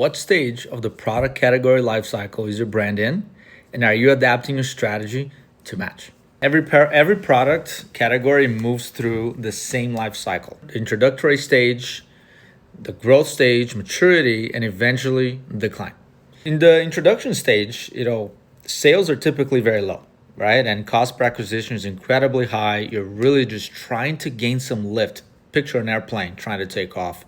What stage of the product category lifecycle is your brand in? And are you adapting your strategy to match? Every product category moves through the same life cycle. The introductory stage, the growth stage, maturity, and eventually decline. In the introduction stage, sales are typically very low, right? And cost per acquisition is incredibly high. You're really just trying to gain some lift. Picture an airplane trying to take off.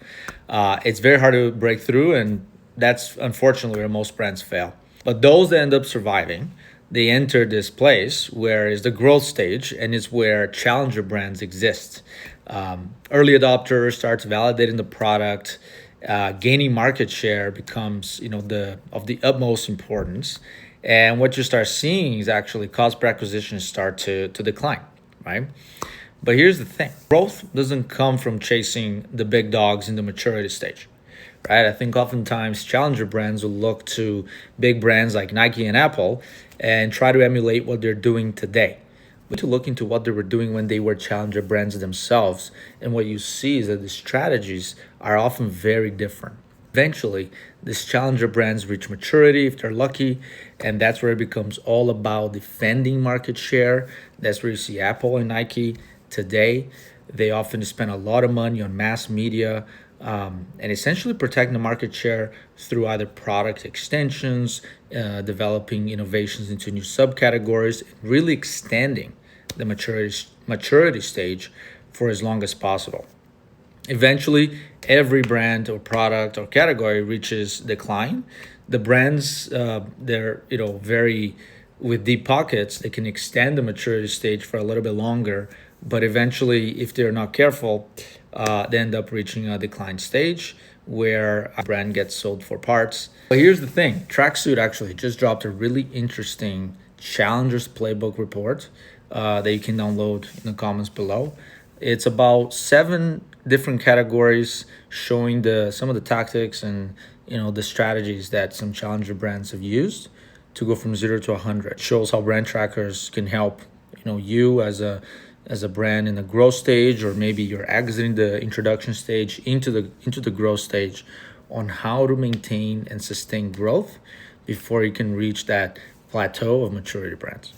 It's very hard to break through, and that's unfortunately where most brands fail. But those that end up surviving, they enter this place where is the growth stage, and it's where challenger brands exist. Early adopters starts validating the product, gaining market share becomes of the utmost importance. And what you start seeing is actually cost per acquisition start to decline, right? But here's the thing. Growth doesn't come from chasing the big dogs in the maturity stage, right? I think oftentimes challenger brands will look to big brands like Nike and Apple and try to emulate what they're doing today. But to look into what they were doing when they were challenger brands themselves, and what you see is that the strategies are often very different. Eventually, these challenger brands reach maturity if they're lucky, and that's where it becomes all about defending market share. That's where you see Apple and Nike today. They often spend a lot of money on mass media and essentially protecting the market share through either product extensions, developing innovations into new subcategories, really extending the maturity stage for as long as possible. Eventually, every brand or product or category reaches decline. The brands, they're very with deep pockets, they can extend the maturity stage for a little bit longer, but eventually, if they're not careful, they end up reaching a decline stage where a brand gets sold for parts. But here's the thing. Tracksuit actually just dropped a really interesting Challengers Playbook report that you can download in the comments below. It's about 7 different categories showing some of the tactics and the strategies that some challenger brands have used to go from 0 to 100. It shows how brand trackers can help you as a brand in the growth stage, or maybe you're exiting the introduction stage into the growth stage, on how to maintain and sustain growth before you can reach that plateau of maturity brands.